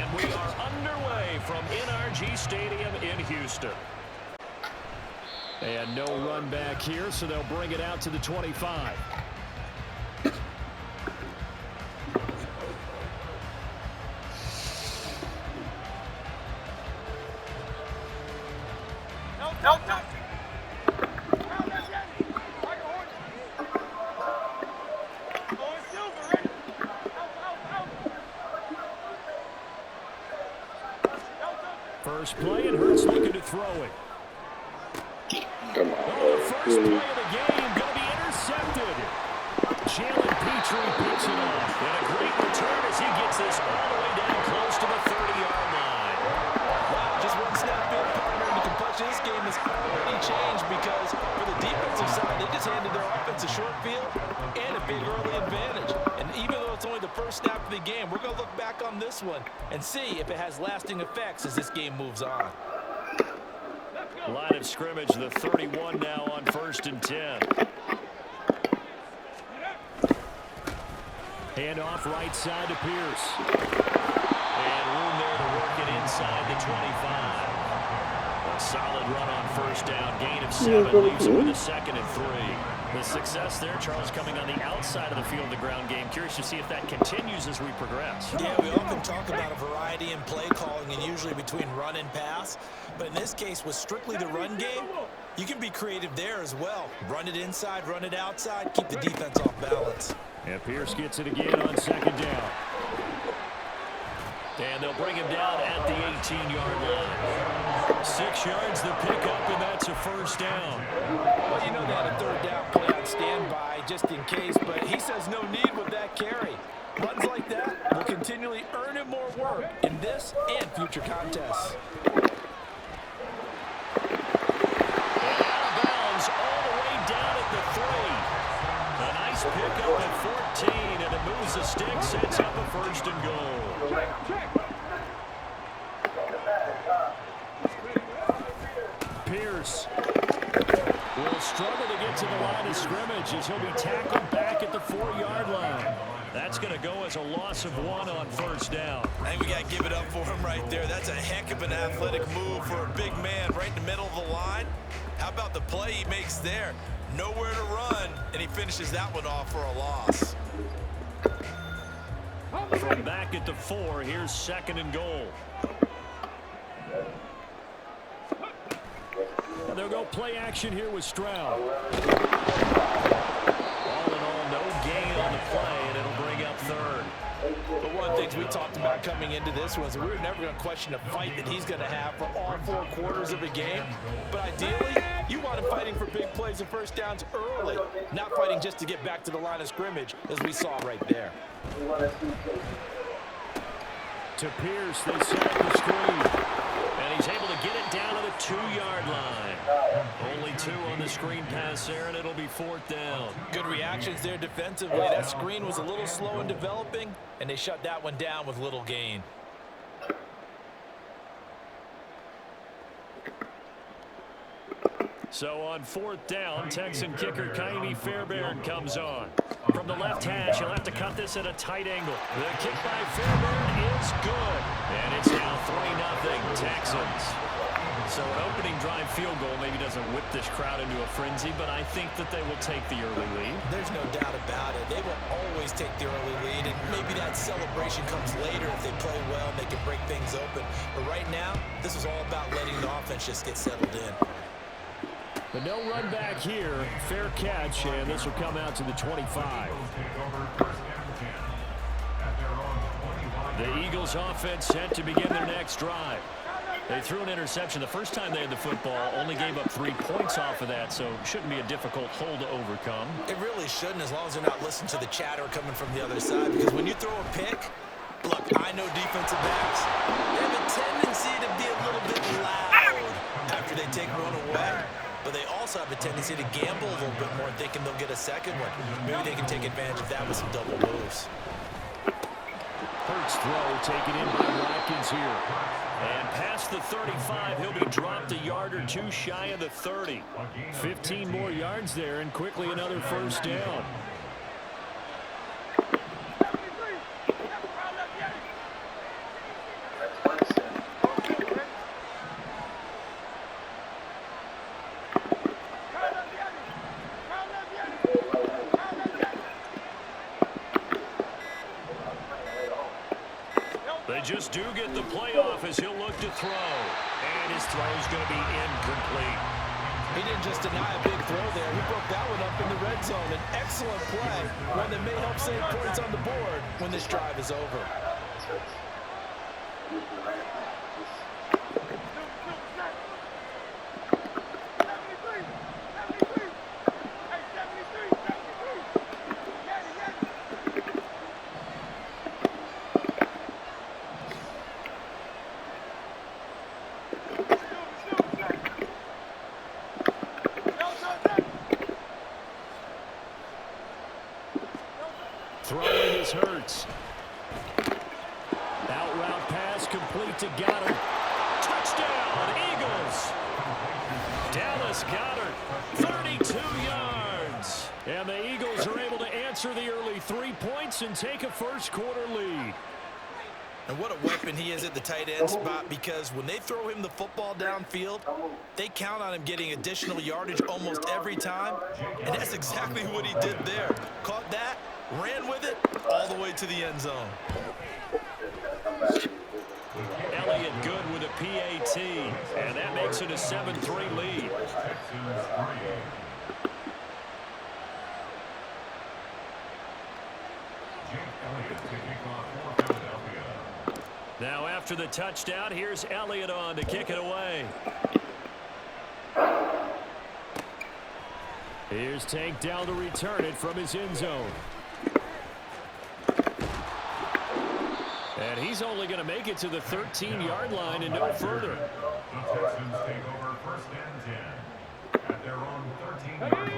And we are underway from NRG Stadium in Houston. And no run back here, so they'll bring it out to the 25. First play, and Hurts looking to throw it. Come on, First play of the game, going to be intercepted. Jalen Petrie picks it off. And a great return as he gets this all the way down close to the 30-yard line. Wow, just one snap in, partner, and the complexion of this game has already changed because for the defensive side, they just handed their offense a short field and a big early advantage. And even though it's only the first snap of the game, we're going to look back on this one and see if it has lasting effects as this game moves on. Line of scrimmage, the 31 now on 1st and 10. Hand off right side to Pierce. And room there to work it inside the 25. A solid run on 1st down. Gain of 7 leaves him with a 2nd and 3. The success there, Charles, coming on the outside of the field, the ground game. Curious to see if that continues as we progress. Yeah, we often talk about a variety in play calling and usually between run and pass. But in this case, with strictly the run game, you can be creative there as well. Run it inside, run it outside, keep the defense off balance. And Pierce gets it again on 2nd down. And they'll bring him down at the 18-yard line. 6 yards the pickup, and that's a 1st down. Well, you know they had a 3rd down play on standby just in case, but he says no need with that carry. Runs like that will continually earn him more work in this and future contests. And out of bounds all the way down at the 3. A nice pickup at 14, and it moves the stick, sets up a 1st and goal. Pierce will struggle to get to the line of scrimmage as he'll be tackled back at the 4-yard line. That's going to go as a loss of 1 on 1st down. I think we got to give it up for him right there. That's a heck of an athletic move for a big man right in the middle of the line. How about the play he makes there? Nowhere to run, and he finishes that one off for a loss. From back at the 4, here's 2nd and goal. And they'll go play action here with Stroud. All in all, no gain on the play, and it'll bring up 3rd. But one of the things we talked about coming into this was we were never going to question the fight that he's going to have for all 4 quarters of a game. But ideally, you want him fighting for big plays and 1st downs early, not fighting just to get back to the line of scrimmage, as we saw right there. To Pierce, they set up the screen. And he's able to get it down to the 2-yard line. Only 2 on the screen pass there, and it'll be 4th down. Good reactions there defensively. That screen was a little slow in developing, and they shut that one down with little gain. So on 4th down, Texan kicker Kaimi Fairbairn comes on. From the left hash, he'll have to cut this at a tight angle. The kick by Fairbairn is good. And it's now 3-0 Texans. So an opening drive field goal maybe doesn't whip this crowd into a frenzy, but I think that they will take the early lead. There's no doubt about it. They will always take the early lead, and maybe that celebration comes later if they play well and they can break things open. But right now, this is all about letting the offense just get settled in. But no run back here. Fair catch, and this will come out to the 25. The Eagles offense set to begin their next drive. They threw an interception the first time they had the football, only gave up 3 points off of that, so shouldn't be a difficult hole to overcome. It really shouldn't, as long as they're not listening to the chatter coming from the other side, because when you throw a pick, look, I know defensive backs, they have a tendency to be a little bit loud after they take one away. But they also have a tendency to gamble a little bit more, thinking they'll get a second one. Maybe they can take advantage of that with some double moves. Hurts throw taken in by Watkins here. And past the 35, he'll be dropped a yard or 2 shy of the 30. 15 more yards there, and quickly another 1st down. They just do get the playoff as he'll look to throw. And his throw is going to be incomplete. He didn't just deny a big throw there. He broke that one up in the red zone. An excellent play, one that may help save points on the board when this drive is over. Throwing is Hurts. Out route pass complete to Goddard. Touchdown, Eagles. Dallas Goedert, 32 yards. And the Eagles are able to answer the early 3 points and take a first-quarter lead. And what a weapon he is at the tight end spot, because when they throw him the football downfield, they count on him getting additional yardage almost every time. And that's exactly what he did there. Caught that, ran with it, all the way to the end zone. Elliott good with a PAT, and that makes it a 7-3 lead. Now after the touchdown, here's Elliott on to kick it away. Here's Tank down to return it from his end zone. And he's only going to make it to the 13-yard line and no further.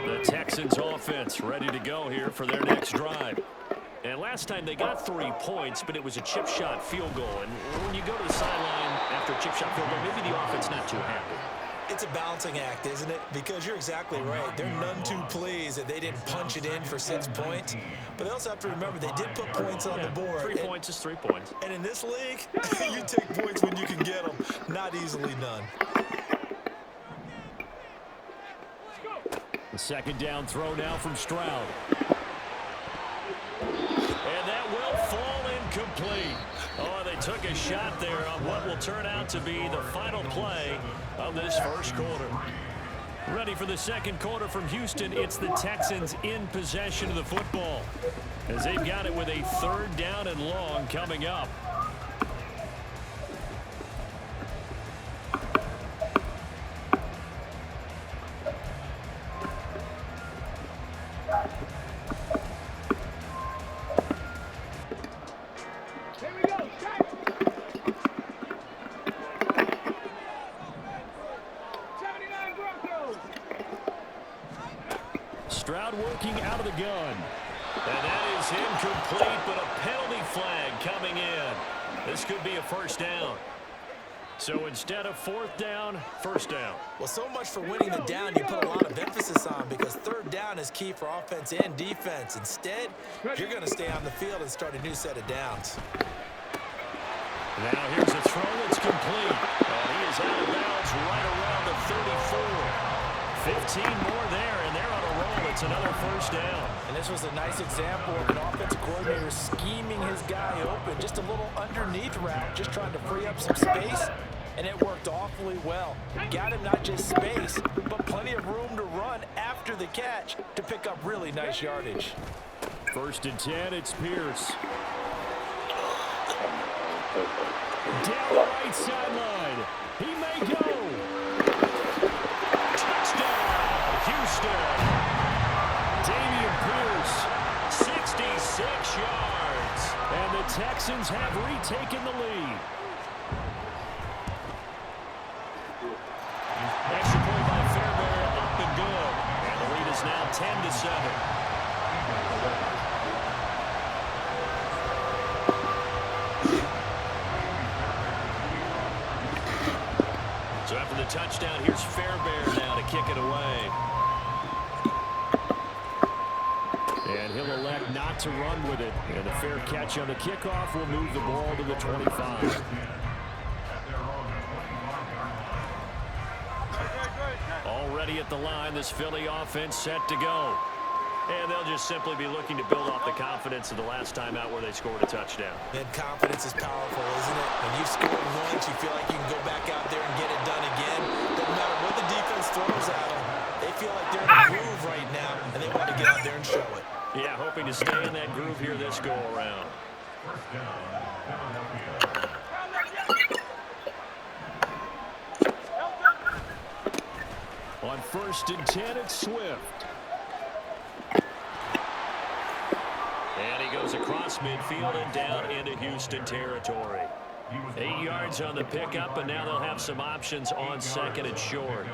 The Texans offense ready to go here for their next drive. And last time they got 3 points, but it was a chip shot field goal. And when you go to the sideline after a chip shot field goal, maybe the offense not too happy. It's a balancing act, isn't it? Because you're exactly right. They're none too pleased that they didn't punch it in for 6 points. But they also have to remember they did put points on the board. 3 points is 3 points. And in this league, you take points when you can get them. Not easily done. The second down throw now from Stroud. And that will fall incomplete. Oh, they took a shot there on what will turn out to be the final play of this first quarter. Ready for the second quarter from Houston. It's the Texans in possession of the football, as they've got it with a 3rd down and long coming up. Stroud working out of the gun. And that is incomplete, but a penalty flag coming in. This could be a first down. So instead of 4th down, first down. Well, so much for winning the down you put a lot of emphasis on, because 3rd down is key for offense and defense. Instead, you're going to stay on the field and start a new set of downs. Now here's a throw that's complete. And he is out of bounds right around the 34. 15 more there, and they're on a roll. It's another first down. And this was a nice example of an offensive coordinator scheming his guy open. Just a little underneath route, just trying to free up some space, and it worked awfully well. Got him not just space, but plenty of room to run after the catch to pick up really nice yardage. 1st and 10, it's Pierce. Down the right sideline. He may go. Touchdown, Houston. Dameon Pierce, 66 yards. And the Texans have retaken the lead. Extra point by Fairbairn, up and good. And the lead is now 10-7. So after the touchdown, here's Fairbairn now to kick it away. And he'll elect not to run with it. And a fair catch on the kickoff will move the ball to the 25. Already at the line, this Philly offense set to go. And they'll just simply be looking to build off the confidence of the last time out where they scored a touchdown. And confidence is powerful, isn't it? When you've scored once, you feel like you can go back out there and get it done again. Doesn't matter what the defense throws at them. They feel like they're in a groove right now, and they want to get out there and show it. Yeah, hoping to stay in that groove here this go-around. On 1st and 10, it's Swift. And he goes across midfield and down into Houston territory. 8 yards on the pickup, and now they'll have some options on 2nd and short.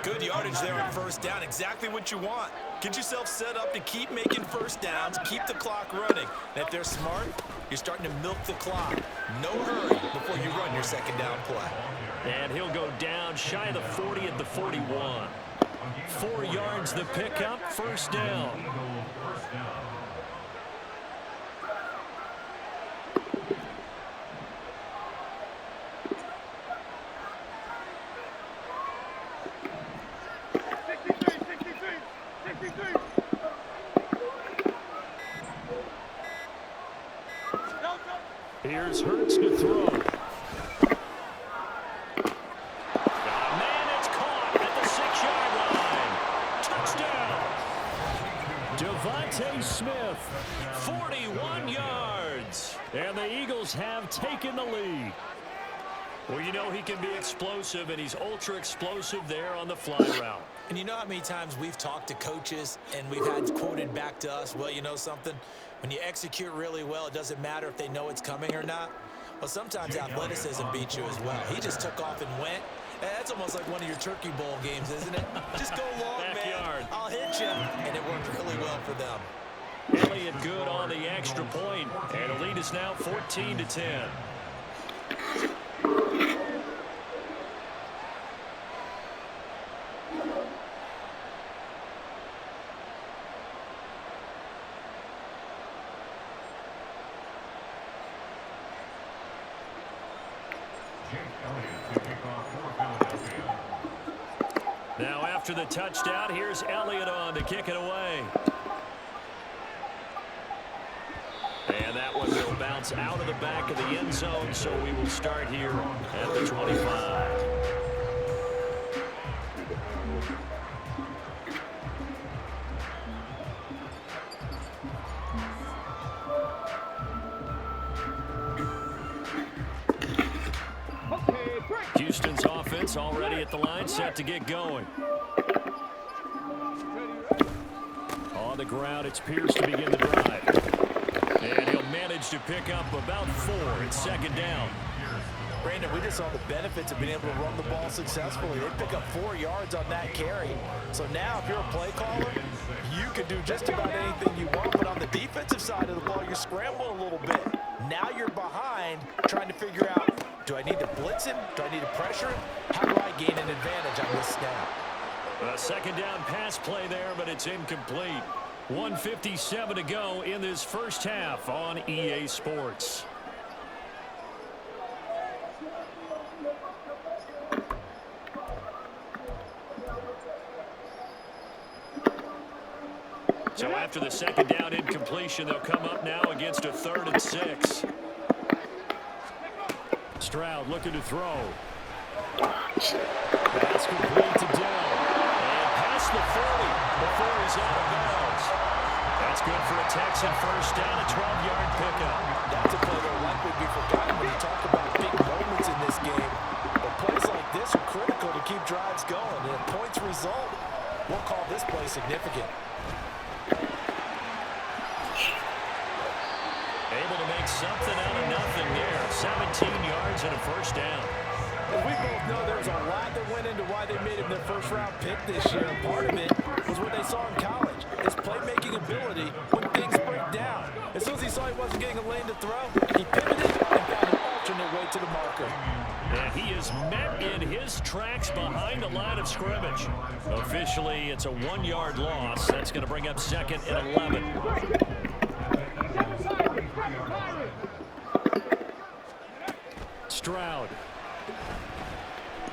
Good yardage there on 1st down. Exactly what you want. Get yourself set up to keep making 1st downs, keep the clock running. And if they're smart, you're starting to milk the clock. No hurry before you run your 2nd down play. And he'll go down shy of the 40 at the 41. 4 yards the pickup, 1st down. Here's Hurts to throw. Man, it's caught at the 6-yard line. Touchdown. Devontae Smith, 41 yards. And the Eagles have taken the lead. Well, you know he can be explosive, and he's ultra explosive there on the fly route. And you know how many times we've talked to coaches and we've had quoted back to us, well, you know something? When you execute really well, it doesn't matter if they know it's coming or not. Well, sometimes athleticism beats you as well. He just took off and went. That's almost like one of your Turkey Bowl games, isn't it? Just go long, man. I'll hit you. And it worked really well for them. Elliott good on the extra point. And the lead is now 14-10. Now after the touchdown, here's Elliott on to kick it away. And that one will bounce out of the back of the end zone, so we will start here at the 25. Houston's offense already at the line, set to get going. On the ground, it's Pierce to begin the drive. And he'll manage to pick up about 4. It's 2nd down. Brandon, we just saw the benefits of being able to run the ball successfully. They pick up 4 yards on that carry. So now if you're a play caller, you can do just about anything you want. But on the defensive side of the ball, you scramble a little bit. Now you're behind trying to figure out, do I need to blitz him? Do I need to pressure him? How do I gain an advantage on this snap? A 2nd down pass play there, but it's incomplete. 1:57 to go in this first half on EA Sports. So after the 2nd down incompletion, they'll come up now against a 3rd and 6. Stroud looking to throw. Pass complete to Dell. And past the 40 before he's out of bounds. That's good for a Texan 1st down, a 12-yard pickup. That's a play that will likely be forgotten when you talk about big moments in this game. But plays like this are critical to keep drives going. And if points result, we'll call this play significant. Able to make something out of nothing there. 17 yards and a 1st down. As we both know, there's a lot that went into why they made him their 1st-round pick this year. And part of it was what they saw in college, his playmaking ability when things break down. As soon as he saw he wasn't getting a lane to throw, he pivoted and found an alternate way to the marker. And he is met in his tracks behind the line of scrimmage. Officially, it's a 1-yard loss. That's going to bring up 2nd and 11. Stroud.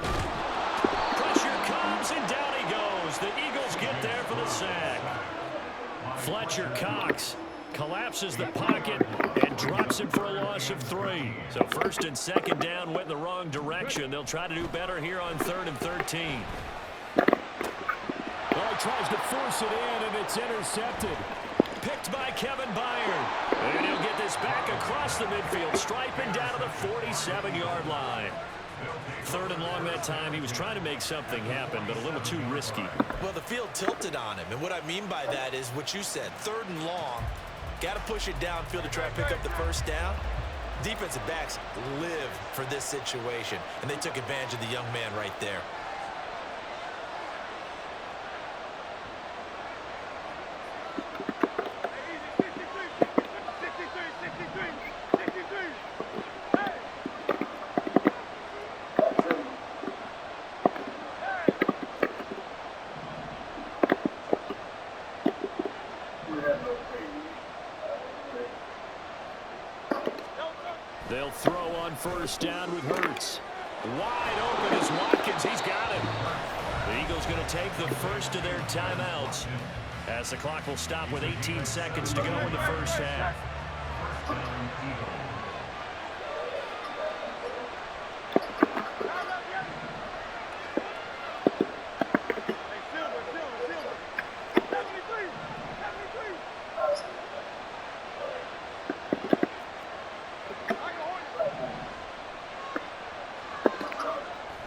Pressure comes, and down he goes. The Eagles get there for the sack. Fletcher Cox collapses the pocket and drops it for a loss of 3. So first and second down went in the wrong direction. They'll try to do better here on 3rd and 13. Well, he tries to force it in, and it's intercepted. Picked by Kevin Byard. And he'll get this back across the midfield, striping down to the 47-yard line. 3rd and long that time. He was trying to make something happen, but a little too risky. Well, the field tilted on him, and what I mean by that is what you said. 3rd and long. Got to push it downfield to try to pick up the first down. Defensive backs live for this situation, and they took advantage of the young man right there. They'll throw on first down with Hurts. Wide open is Watkins. He's got it. The Eagles going to take the first of their timeouts as the clock will stop with 18 seconds to go in the first half.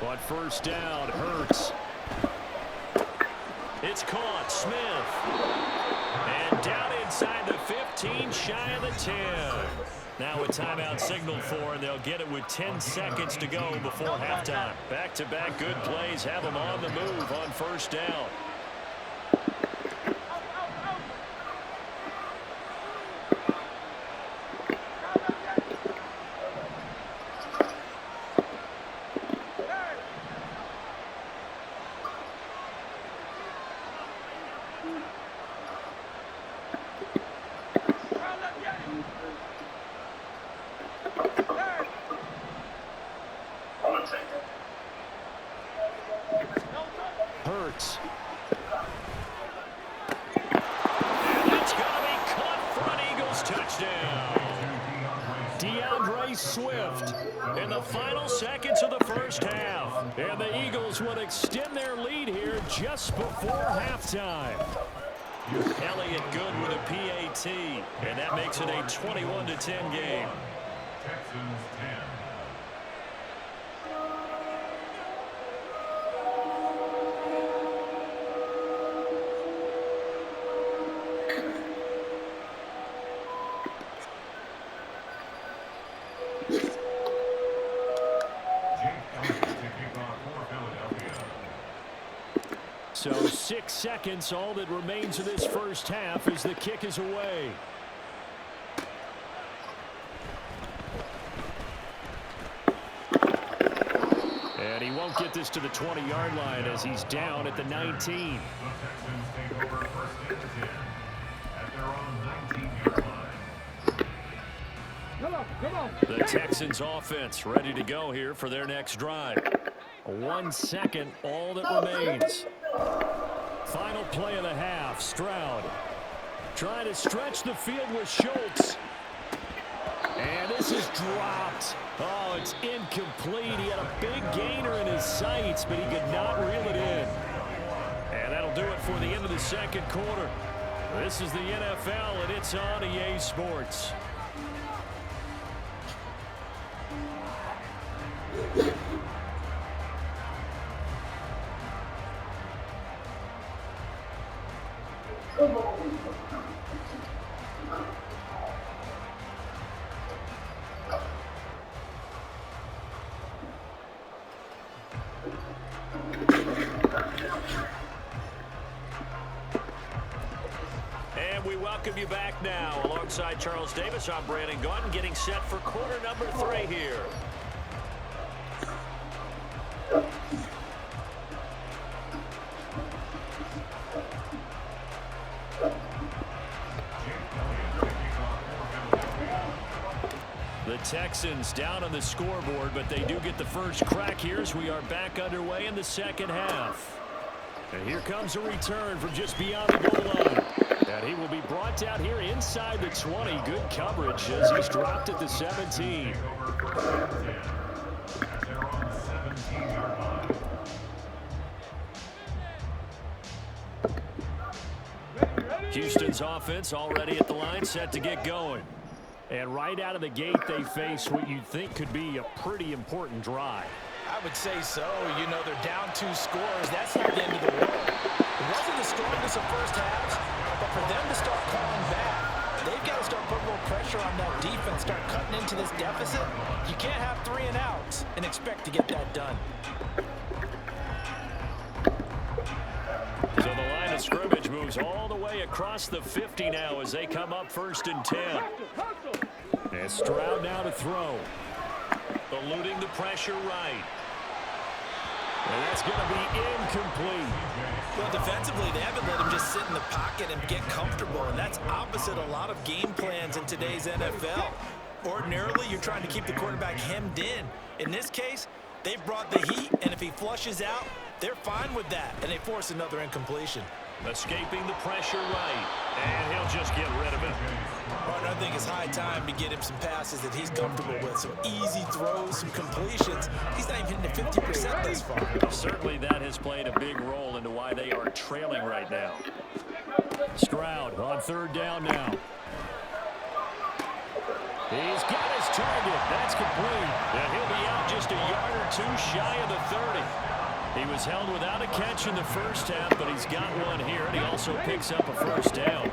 On first down, Hurts. It's caught. Smith. And down inside the 15, shy of the 10. Now a timeout signaled for, and they'll get it with 10 seconds to go before halftime. Back-to-back good plays have them on the move on first down. Hurts. And that's going to be caught for an Eagles touchdown. DeAndre Swift in the final seconds of the first half. And the Eagles will extend their lead here just before halftime. Elliott good with a PAT. And that makes it a 21-10 game. Texans 10. So 6 seconds, all that remains of this first half as the kick is away. And he won't get this to the 20-yard line as he's down at the 19. The Texans take over first and 10 at their own 19-yard line. The Texans offense ready to go here for their next drive. 1 second, all that remains. Final play of the half. Stroud trying to stretch the field with Schultz. And this is dropped. Oh, it's incomplete. He had a big gainer in his sights, but he could not reel it in. And that'll do it for the end of the second quarter. This is the NFL, and it's on EA Sports. And we welcome you back now. Alongside Charles Davis, I'm Brandon Gaudin, getting set for quarter number 3 here. The Texans down on the scoreboard, but they do get the first crack here as we are back underway in the second half. And here comes a return from just beyond the goal line. And he will be brought down here inside the 20. Good coverage as he's dropped at the 17. Houston's offense already at the line, set to get going. And right out of the gate, they face what you'd think could be a pretty important drive. I would say so. You know, they're down 2 scores. That's not the end of the world. It wasn't the strongest of first halves, but for them to start calling back, they've got to start putting a little pressure on that defense, start cutting into this deficit. You can't have 3 and outs and expect to get that done. So the line of scrimmage moves all the way across the 50 now as they come up 1st and 10. And Stroud now to throw. Eluding the pressure right. And that's going to be incomplete. Well, defensively, they haven't let him just sit in the pocket and get comfortable, and that's opposite a lot of game plans in today's NFL. Ordinarily, you're trying to keep the quarterback hemmed in. In this case, they brought the heat, and if he flushes out, they're fine with that, and they force another incompletion. Escaping the pressure right, and he'll just get rid of it. Well, I think it's high time to get him some passes that he's comfortable with, some easy throws, some completions. He's not even hitting the 50% thus far. Certainly that has played a big role into why they are trailing right now. Stroud on 3rd down now. He's got his target. That's complete. And he'll be out just a yard or 2 shy of the 30. He was held without a catch in the first half, but he's got one here, and he also picks up a 1st down.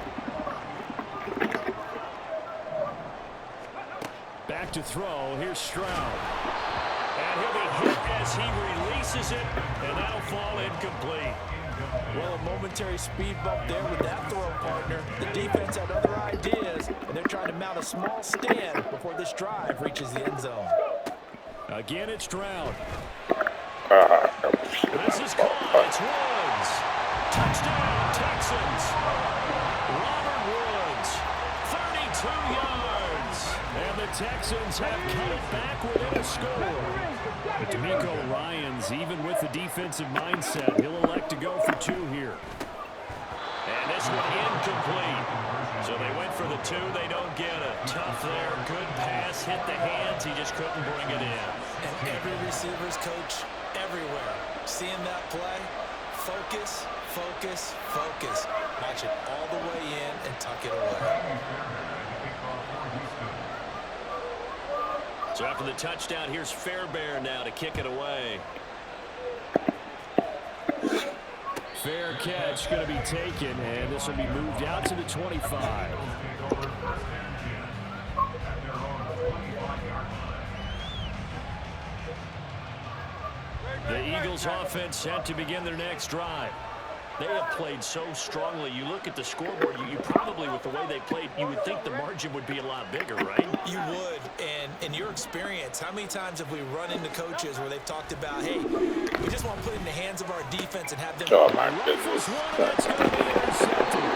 Back to throw. Here's Stroud. And he'll be hit as he releases it, and that'll fall incomplete. Well, a momentary speed bump there with that throw partner. The defense had other ideas, and they're trying to mount a small stand before this drive reaches the end zone. Again, it's Stroud. This is caught. It's Woods. Touchdown, Texans. Robert Woods, 32 yards. And the Texans have cut it back within a score. But D'Amico Ryans, even with the defensive mindset, he'll elect to go for 2 here. And this one incomplete. So they went for the 2. They don't get it. Tough there. Good pass. Hit the hands. He just couldn't bring it in. And every receiver's coach everywhere, seeing that play, focus, focus, focus. Watch it all the way in and tuck it away. So after the touchdown, here's Fairbairn now to kick it away. Fair catch going to be taken, and this will be moved out to the 25. The Eagles offense set to begin their next drive. They have played so strongly. You look at the scoreboard, you probably, with the way they played, you would think the margin would be a lot bigger, right? You would, and in your experience, how many times have we run into coaches where they've talked about, hey, we just want to put it in the hands of our defense and have them... Oh, my goodness. That's going to be intercepted.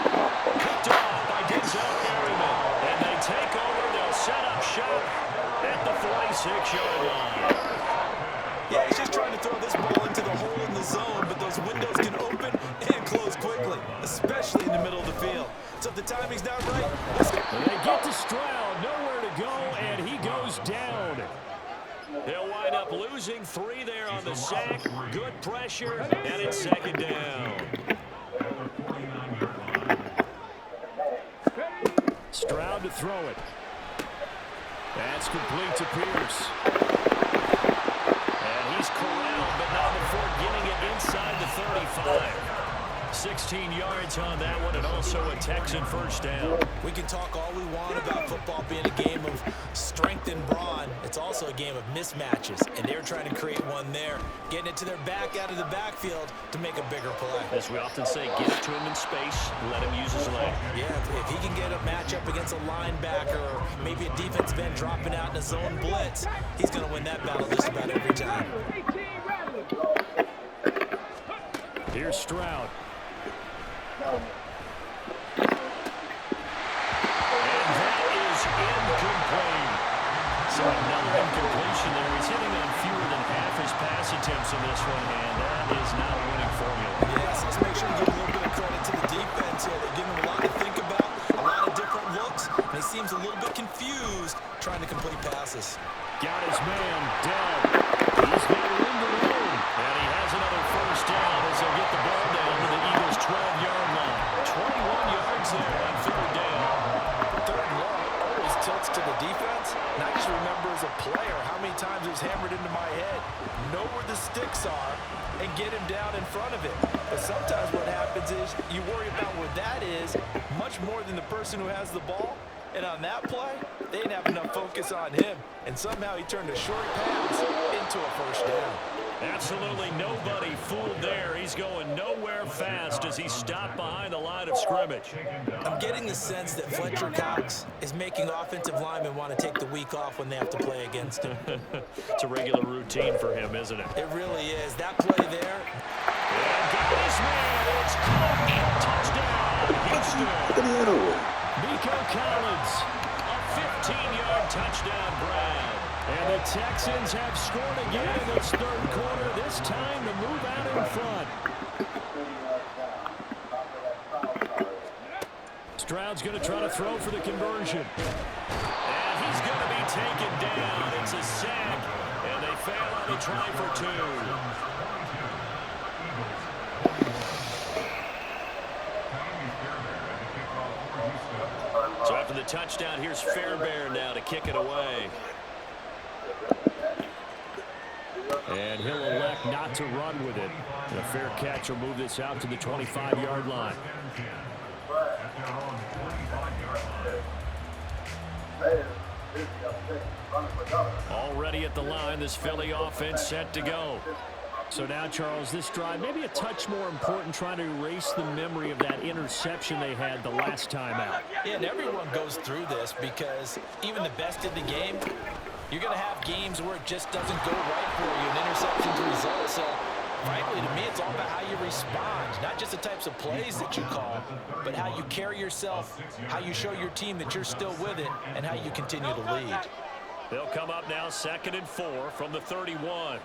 Picked off by Denzel Merriman. And they take over. They'll set up shop at the 46-yard line. Yeah, he's just trying to throw this ball into the hole in the zone, but those windows can open and close quickly, especially in the middle of the field. So if the timing's not right, let's go. They get to Stroud, nowhere to go, and he goes down. They'll wind up losing 3 there on the sack. Good pressure, and it's 2nd down. Stroud to throw it. That's complete to Pierce. He's corralled, but not before getting it inside the 35. 16 yards on that one, and also a Texan 1st down. We can talk all we want about football being a game of strength and brawn. It's also a game of mismatches, and they're trying to create one there, getting it to their back out of the backfield to make a bigger play. As we often say, get it to him in space, let him use his leg. Yeah, if he can get a matchup against a linebacker or maybe a defensive end dropping out in a zone blitz, he's going to win that battle just about every time. Here's Stroud. And that is incomplete. So another incompletion there. He's hitting on fewer than half his pass attempts in this one, and that is not a winning formula. Yes, let's make sure we give a little bit of credit to the defense here. They're giving him a lot to think seems a little bit confused trying to complete passes. Got his man dead. He's got room to roam. And he has another first down as they'll get the ball down to the Eagles' 12-yard line. 21 yards there on third down. Third and long always tilts to the defense. And I just remember as a player how many times it was hammered into my head. Know where the sticks are and get him down in front of it. But sometimes what happens is you worry about where that is much more than the person who has the ball. And on that play, they didn't have enough focus on him. And somehow he turned a short pass into a first down. Absolutely nobody fooled there. He's going nowhere fast as he stopped behind the line of scrimmage. I'm getting the sense that Fletcher Cox is making offensive linemen want to take the week off when they have to play against him. It's a regular routine for him, isn't it? It really is. That play there. And got his man. It's caught. Touchdown, Houston. Nico Collins, a 15-yard touchdown grab. And the Texans have scored again in this third quarter. This time to move out in front. Stroud's going to try to throw for the conversion. And he's going to be taken down. It's a sack, and they fail on the try for two. So after the touchdown, here's Fairbairn now to kick it away. And he'll elect not to run with it. And a fair catch will move this out to the 25-yard line. Already at the line, this Philly offense set to go. So now, Charles, this drive maybe a touch more important, trying to erase the memory of that interception they had the last time out. Yeah, and everyone goes through this because even the best in the game, you're going to have games where it just doesn't go right for you, and interceptions result. So, frankly, to me, it's all about how you respond, not just the types of plays that you call, but how you carry yourself, how you show your team that you're still with it, and how you continue to lead. They'll come up now 2nd and 4 from the 31.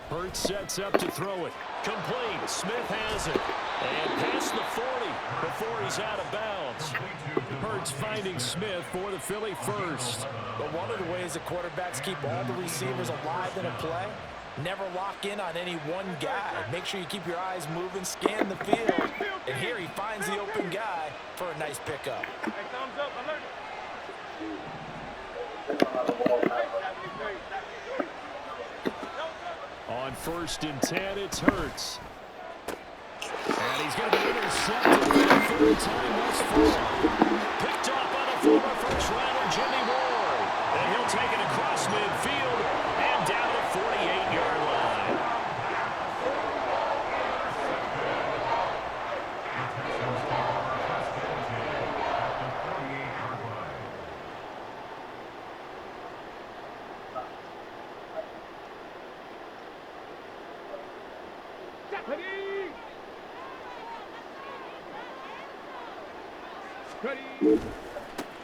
Hurts sets up to throw it. Complete. Smith has it. And past the 40 before he's out of bounds. Hurts finding Smith for the Philly first. But one of the ways that quarterbacks keep all the receivers alive in a play, never lock in on any one guy. Make sure you keep your eyes moving, scan the field. And here he finds the open guy for a nice pickup. On 1st and 10, it's Hurts. And he's going to be intercepted for the third time thus far. Picked up by the former first-rounder Jimmy Ward. And he'll take it across midfield and down the 48-yard line.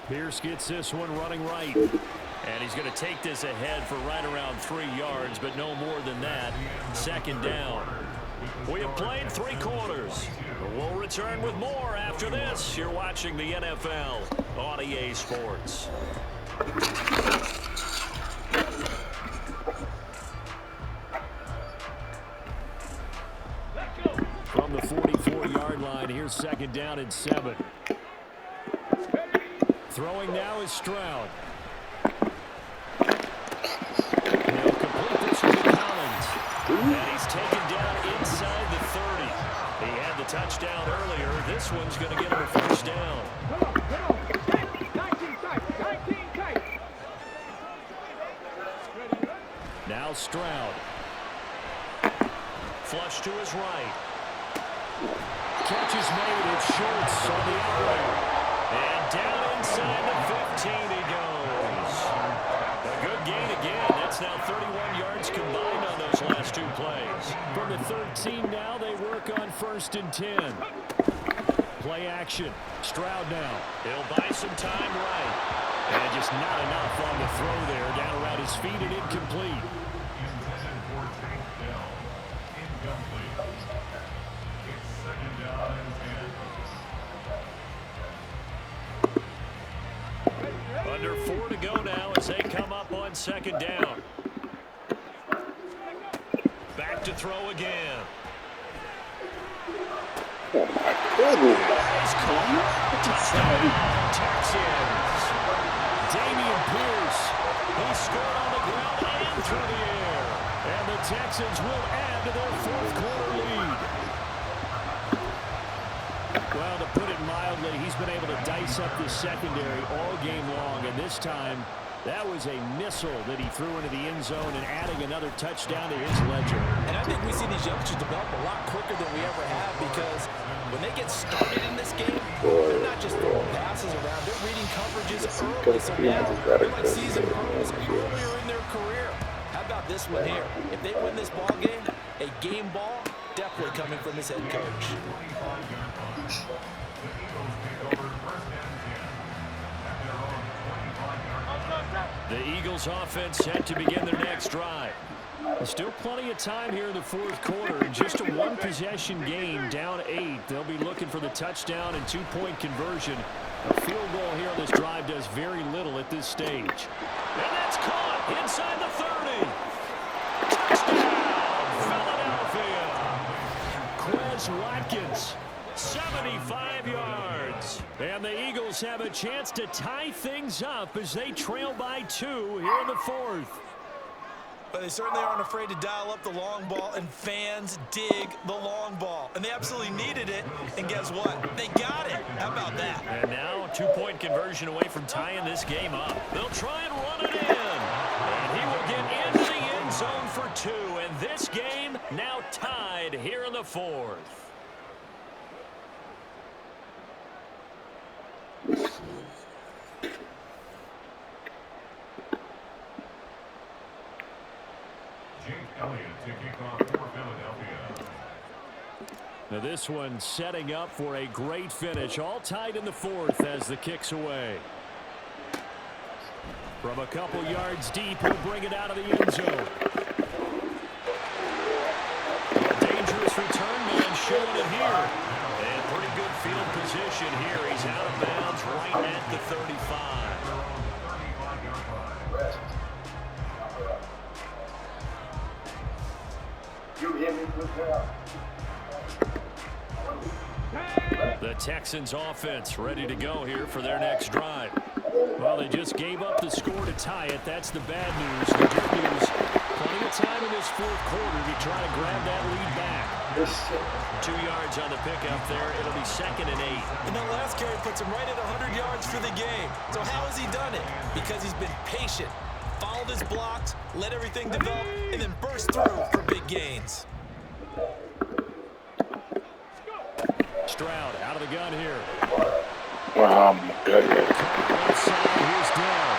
Pierce gets this one running right. And he's going to take this ahead for right around 3 yards, but no more than that. 2nd down. We have played 3 quarters. We'll return with more after this. You're watching the NFL on EA Sports. From the 44-yard line, here's 2nd down and 7. Throwing now is Stroud. He'll complete this with Collins. And he's taken down inside the 30. He had the touchdown earlier. This one's going to get him a first down. Now Stroud. Flush to his right. Catch is made. It's Schultz on the outlet. And down inside the 15 he goes. A good gain again. That's now 31 yards combined on those last 2 plays. From the 13 now, they work on 1st and 10. Play action. Stroud now. He'll buy some time right. And just not enough on the throw there. Down around his feet and incomplete. Intended for takedown. Incomplete. It's second down and 10. Under 4 to go now as they come up on second down. Back to throw again. Oh my goodness. Touchdown, Texans. Damian Pierce. He scored on the ground and through the air. And the Texans will add to their fourth quarter lead. Well, to put it mildly, he's been able to dice up this secondary all game long. And this time, that was a missile that he threw into the end zone and adding another touchdown to his ledger. And I think we see these youngsters develop a lot quicker than we ever have because when they get started in this game, they're not just throwing passes around. They're reading coverages early. So now they're like seasoned pros earlier in their career. How about this one here? If they win this ball game, a game ball definitely coming from his head coach. The Eagles offense set to begin their next drive. There's still plenty of time here in the fourth quarter. Just a one-possession game, down 8. They'll be looking for the touchdown and two-point conversion. A field goal here on this drive does very little at this stage. And that's caught inside the 30. Touchdown, Philadelphia. Quez Watkins. 75 yards. And the Eagles have a chance to tie things up as they trail by 2 here in the fourth. But they certainly aren't afraid to dial up the long ball, and fans dig the long ball. And they absolutely needed it, and guess what? They got it. How about that? And now a two-point conversion away from tying this game up. They'll try and run it in. And he will get into the end zone for 2. And this game now tied here in the fourth. Now this one setting up for a great finish. All tied in the fourth as the kick's away. From a couple yards deep, he'll bring it out of the end zone. Dangerous return man showing it here. And pretty good field position here. He's out of bounds right at the 35. The Texans offense ready to go here for their next drive. Well, they just gave up the score to tie it. That's the bad news. The good news, plenty of time in this fourth quarter to try to grab that lead back. 2 yards on the pickup there. It'll be 2nd and 8. And the last carry puts him right at 100 yards for the game. So how has he done it? Because he's been patient, followed his blocks, let everything develop, and then burst through for big gains. Stroud out of the gun here. Oh my goodness. Here's down.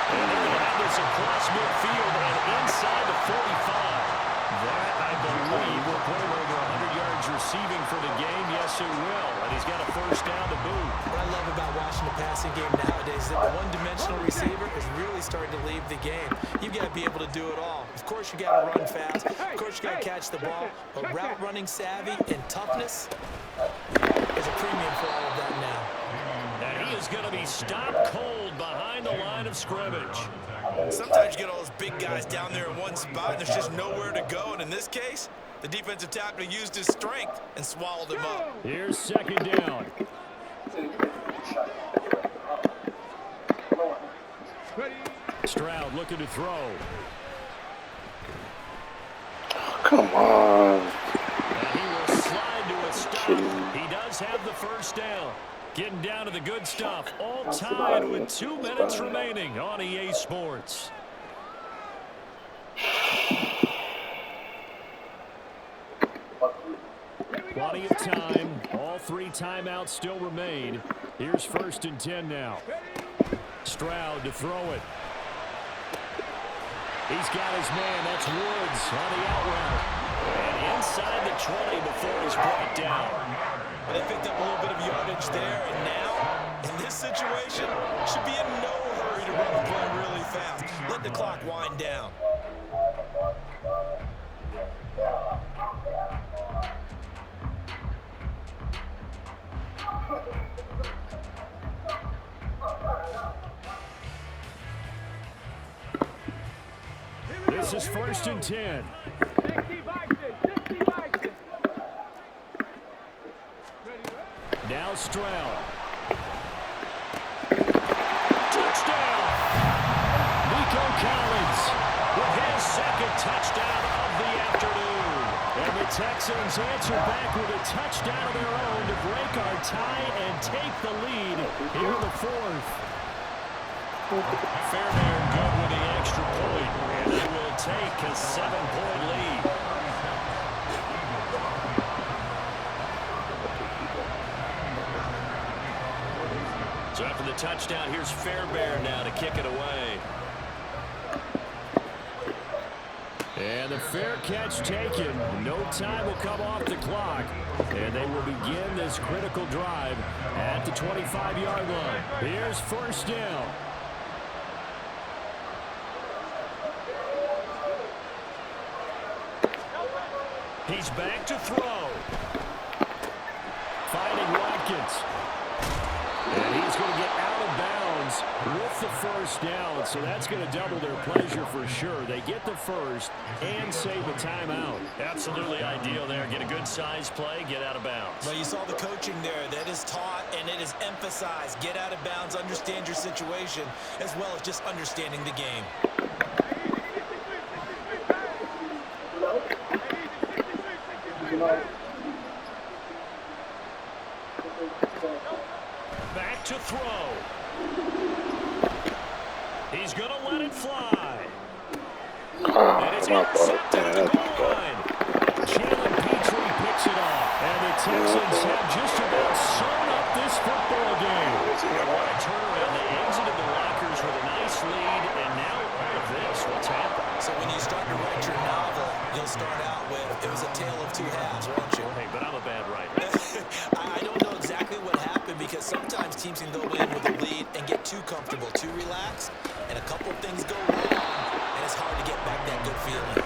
And they're going to have this across midfield and inside the 45. That, I believe, will put him over 100 yards receiving for the game. Yes, it will. And he's got a first down to boot. What I love about watching the passing game nowadays is that the one-dimensional receiver is really starting to leave the game. You've got to be able to do it all. Of course, you got to run fast. Of course, you got to catch the ball. But route running savvy and toughness is a premium for all of that now. And he is going to be stopped cold behind the line of scrimmage. Sometimes you get all those big guys down there in one spot, and there's just nowhere to go. And in this case, the defensive tackle used his strength and swallowed him up. Here's second down. Stroud looking to throw. Come on. And he will slide to a stop. He does have the first down. Getting down to the good stuff. All tied with 2 minutes remaining on EA Sports. Plenty of time. All 3 timeouts still remain. Here's 1st and 10 now. Stroud to throw it. He's got his man. That's Woods on the out route. And inside the 20 before he's brought down. They picked up a little bit of yardage there, and now, in this situation, should be in no hurry to run the play really fast. Let the clock wind down. This is 1st and 10. Now Stroud. Touchdown! Nico Collins with his second touchdown of the afternoon. And the Texans answer back with a touchdown of their own to break our tie and take the lead here in the 4th. Fairbairn good with the extra point, and they will take a 7-point lead. So after the touchdown, here's Fairbairn now to kick it away. And the fair catch taken. No time will come off the clock. And they will begin this critical drive at the 25-yard line. Here's 1st down. He's back to throw. Finding Watkins. And he's going to get out of bounds with the 1st down. So that's going to double their pleasure for sure. They get the 1st and save a timeout. Absolutely ideal there. Get a good size play, get out of bounds. Well, you saw the coaching there. That is taught and it is emphasized. Get out of bounds, understand your situation, as well as just understanding the game. Back to throw. He's going to let it fly. And it's intercepted at the goal line. Jalen Petrie picks it off. And the Texans have just about sewn up this football game. What a turnaround. They exited the lockers with a nice lead, and now all of this. What's happened? So when you start to write your novel, you'll start out with, it was a tale of two halves, won't you? Hey, but I'm a bad writer. I don't know exactly what happened because sometimes teams can go in with a lead and get too comfortable, too relaxed, and a couple things go wrong, and it's hard to get back that good feeling.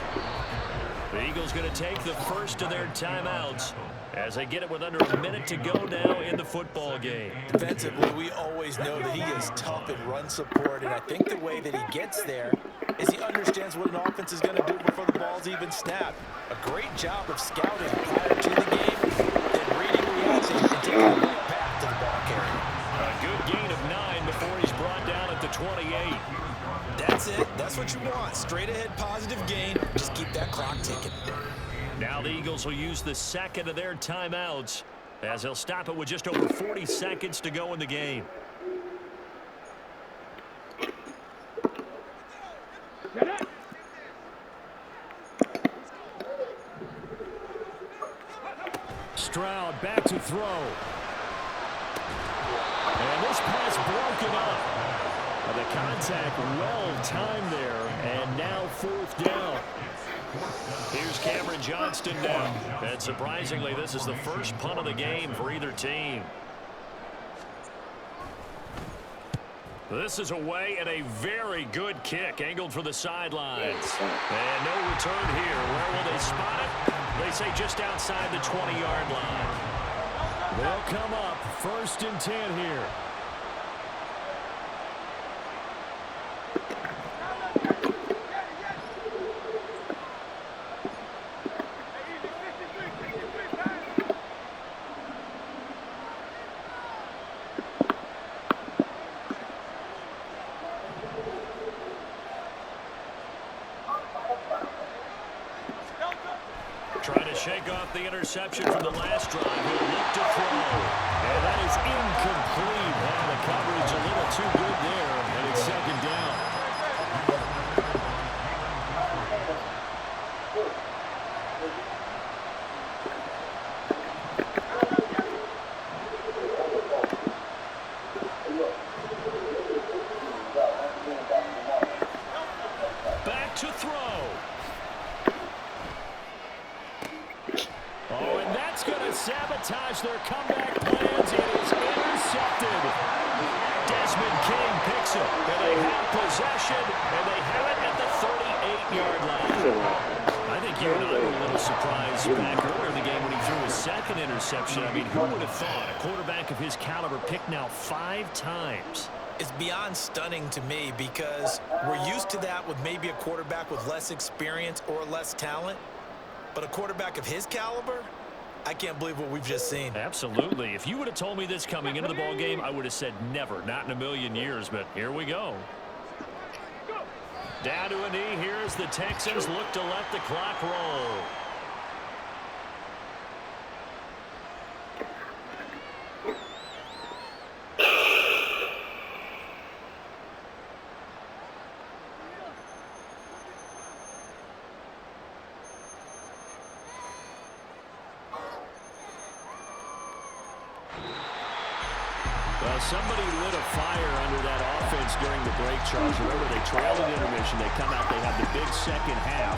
The Eagles going to take the first of their timeouts as they get it with under a minute to go now in the football game. Defensively, we always know that he is tough in run support, and I think the way that he gets there is he understands what an offense is going to do before the ball's even snapped. A great job of scouting prior to the game, then reading, reacting, and taking the right path to the ball carrier. A good gain of 9 before he's brought down at the 28. That's it. That's what you want. Straight ahead positive gain. Just keep that clock ticking. Now the Eagles will use the second of their timeouts as they'll stop it with just over 40 seconds to go in the game. Stroud back to throw. And this pass broken up. The contact well timed there, and now 4th down. Here's Cameron Johnston now. And surprisingly, this is the first punt of the game for either team. This is away and a very good kick angled for the sidelines. And no return here. Where will they spot it? They say just outside the 20-yard line. They'll come up 1st and 10 here. Trying to shake off the interception from the last drive. He'll look to throw. And that is incomplete. And the coverage a little too good there. And it's 2nd down. Back to throw. Oh, and that's going to sabotage sabotage their comeback plans. It is intercepted. Desmond King picks it, and they have possession, and they have it at the 38-yard line. I think you and I were a little surprised back earlier in the game when he threw his second interception. I mean, who would have thought a quarterback of his caliber picked now 5 times? It's beyond stunning to me because we're used to that with maybe a quarterback with less experience or less talent. But a quarterback of his caliber, I can't believe what we've just seen. Absolutely. If you would have told me this coming into the ballgame, I would have said never, not in a million years. But here we go. Down to a knee here as the Texans look to let the clock roll. Well, somebody lit a fire under that offense during the break, Charles. Remember, they trailed in intermission. They come out, they have the big second half.